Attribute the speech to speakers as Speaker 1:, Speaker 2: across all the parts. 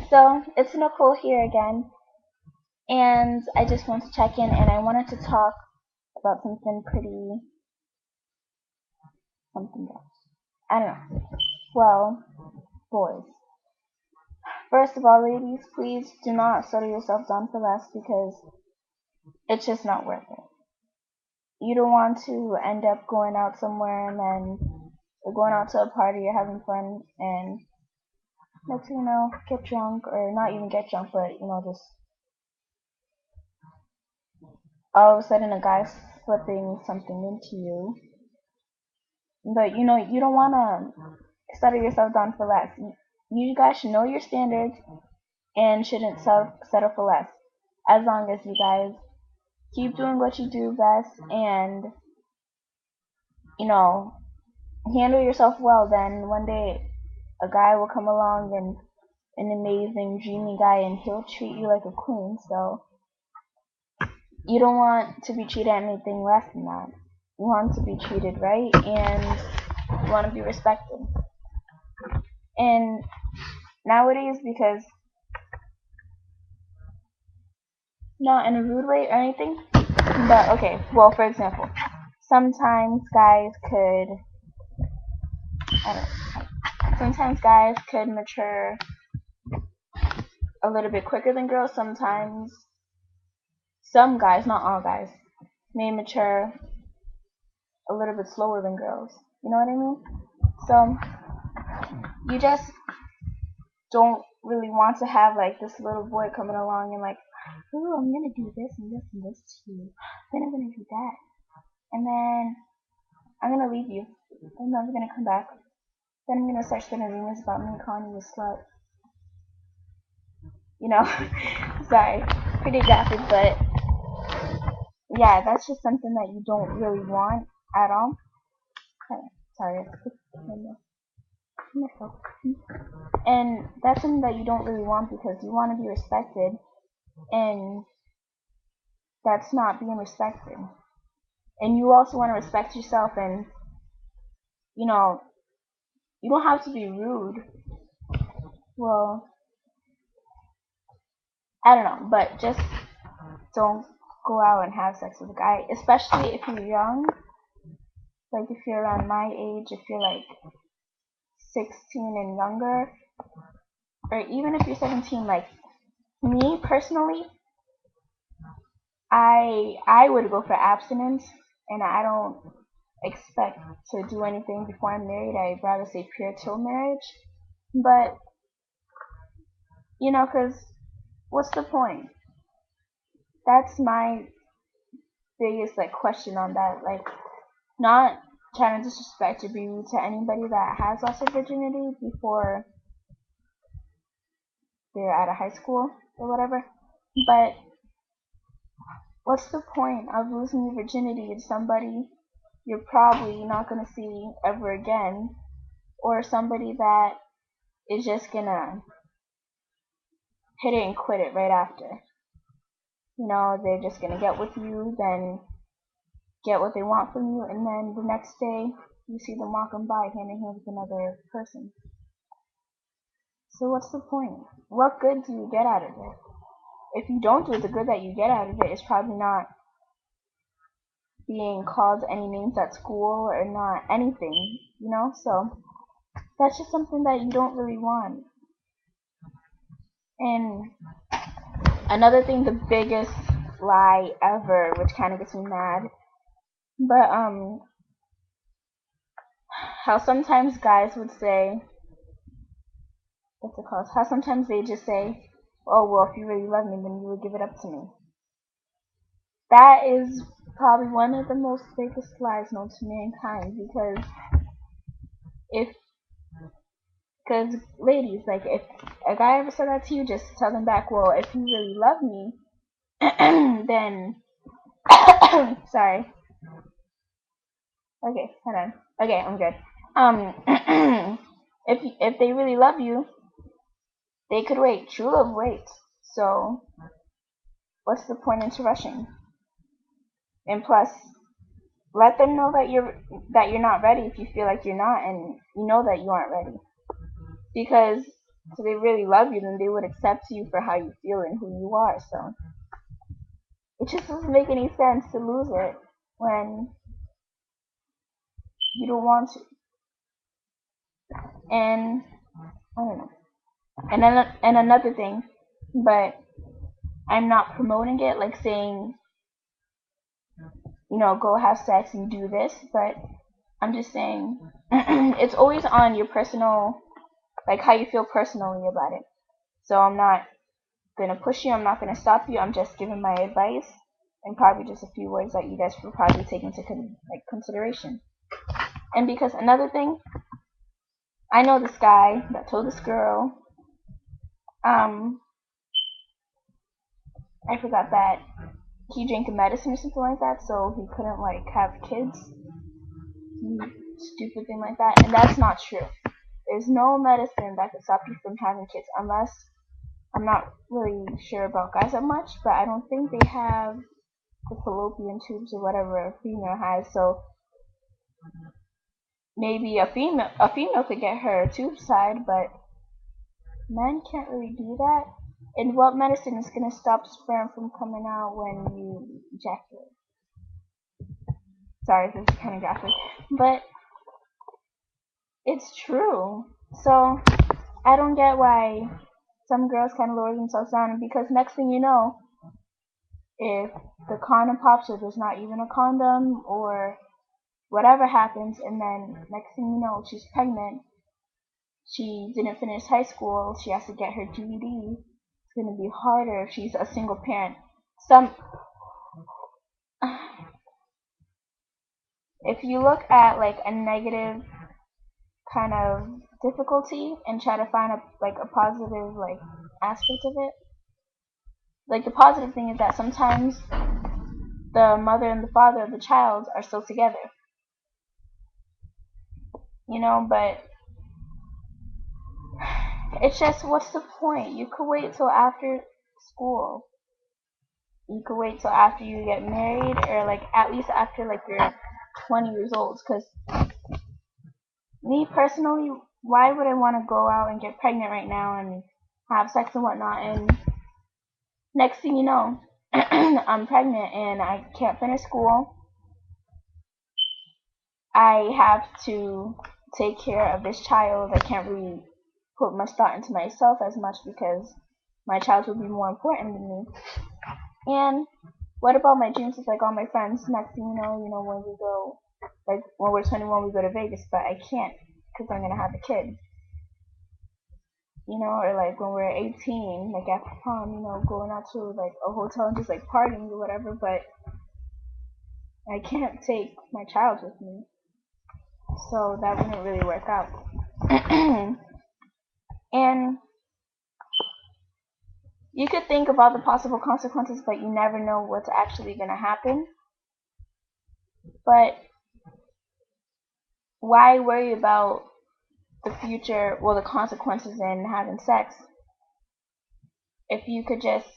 Speaker 1: So it's Nicole here again, and I just want to check in, and I wanted to talk about something pretty, something else. I don't know. Well, boys. First of all, ladies, please do not settle yourself down for less because it's just not worth it. You don't want to end up going out somewhere and then you're going out to a party, you're having fun, and next thing you know, get drunk, or not even get drunk, but just all of a sudden a guy's slipping something into you. But you don't want to settle yourself down for less. You guys should know your standards and shouldn't settle for less. As long as you guys keep doing what you do best and you know handle yourself well, then one day a guy will come along and an amazing, dreamy guy, and he'll treat you like a queen. So you don't want to be treated anything less than that. You want to be treated right, and you want to be respected. And nowadays, because not in a rude way or anything, but okay, well, for example, sometimes guys could, I don't sometimes guys could mature a little bit quicker than girls. Sometimes some guys, not all guys, may mature a little bit slower than girls. You know what I mean? So you just don't really want to have like this little boy coming along and like, oh, I'm gonna do this and this and this to you. Then I'm gonna do that, and then I'm gonna leave you. I'm never gonna come back. Then I'm gonna start spinning rumors about me calling you a slut. Sorry, pretty graphic, but yeah, that's just something that you don't really want at all. Sorry, and that's something that you don't really want because you want to be respected, and that's not being respected. And you also want to respect yourself, and you know you don't have to be rude. Well, I don't know, but just don't go out and have sex with a guy, especially if you're young. Like if you're around my age, if you're like 16 and younger, or even if you're 17. Like me personally, I would go for abstinence, and I don't expect to do anything before I'm married. I'd rather say pure till marriage. But cause what's the point? That's my biggest like question on that. Like, not trying to disrespect or be rude to anybody that has lost their virginity before they're out of high school or whatever. But what's the point of losing your virginity to somebody you're probably not gonna see ever again, or somebody that is just gonna hit it and quit it right after? They're just gonna get with you, then get what they want from you, and then the next day you see them walking by hand in hand with another person. So what's the point? What good do you get out of it? If you don't do it, the good that you get out of it is probably not being called any names at school or not anything. So that's just something that you don't really want. And another thing, the biggest lie ever, which kind of gets me mad, but how sometimes guys would say, what's it called? How sometimes they just say, oh, well, if you really love me, then you would give it up to me. That is probably one of the most biggest lies known to mankind, because ladies, like, if a guy ever said that to you, just tell them back, well, if you really love me, then sorry. Okay, hold on. Okay, I'm good. If they really love you, they could wait. True love waits. So what's the point into rushing? And plus, let them know that you're not ready if you feel like you're not, and you know that you aren't ready. Because So they really love you, then they would accept you for how you feel and who you are. So it just doesn't make any sense to lose it when you don't want to. And I don't know. And another thing, but I'm not promoting it, like saying, go have sex and do this, but I'm just saying it's always on your personal, like how you feel personally about it. So I'm not gonna push you, I'm not gonna stop you, I'm just giving my advice and probably just a few words that you guys will probably take into consideration. And because another thing, I know this guy that told this girl, I forgot that he drank a medicine or something like that, so he couldn't like have kids. Stupid thing like that, and that's not true. There's no medicine that can stop you from having kids, unless I'm not really sure about guys that much, but I don't think they have the fallopian tubes or whatever a female has. So maybe a female could get her tubes tied, but men can't really do that. And what medicine is gonna stop sperm from coming out when you ejaculate? Sorry, this is kind of graphic, but it's true. So I don't get why some girls kind of lower themselves down, because next thing you know, if the condom pops or there's not even a condom or whatever happens, and then next thing you know, she's pregnant, she didn't finish high school, she has to get her GED. It's going to be harder if she's a single parent. Some, if you look at like a negative kind of difficulty and try to find a positive like aspect of it, like the positive thing is that sometimes the mother and the father of the child are still together, but it's just, what's the point? You could wait till after school. You could wait till after you get married, or like at least after like you're 20 years old. Because me personally, why would I want to go out and get pregnant right now and have sex and whatnot, and next thing you know, I'm pregnant and I can't finish school. I have to take care of this child. I can't really put much thought into myself as much because my child will be more important than me. And what about my dreams with like all my friends? Next thing when we go, like when we're 21, we go to Vegas, but I can't because I'm gonna have a kid. Or like when we're 18, like after prom, going out to like a hotel and just like partying or whatever. But I can't take my child with me, so that wouldn't really work out. And you could think of all the possible consequences, but you never know what's actually gonna happen. But why worry about the future, well, the consequences in having sex, if you could just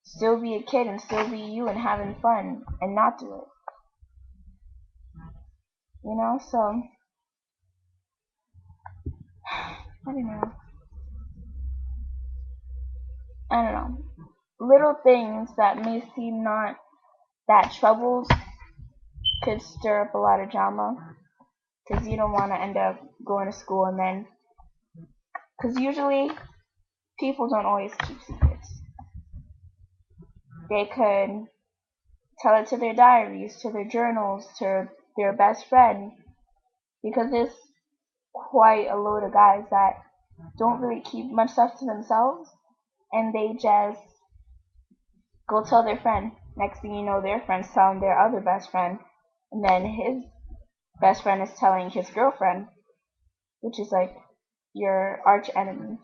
Speaker 1: still be a kid and still be you and having fun and not do it? So I don't know. I don't know. Little things that may seem not that troubles could stir up a lot of drama, because you don't want to end up going to school and then, because usually people don't always keep secrets. They could tell it to their diaries, to their journals, to their best friend, because there's quite a load of guys that don't really keep much stuff to themselves, and they just go tell their friend. Next thing you know, their friend's telling their other best friend, and then his best friend is telling his girlfriend, which is like your arch enemy,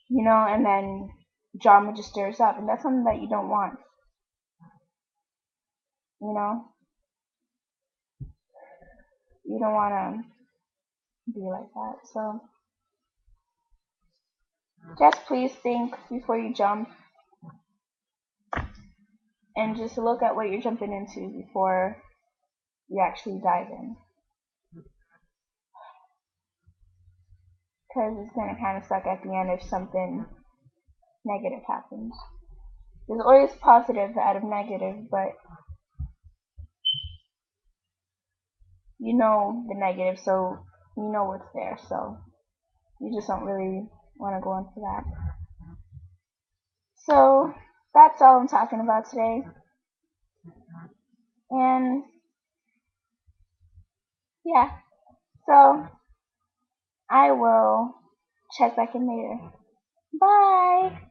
Speaker 1: and then drama just stirs up, and that's something that you don't want, you know. You don't want to be like that. So just please think before you jump, and just look at what you're jumping into before you actually dive in. because it's gonna kind of suck at the end if something negative happens. There's always positive out of negative, but you know the negative, so you know what's there, so you just don't really want to go into that. So that's all I'm talking about today. And yeah, so I will check back in later. Bye!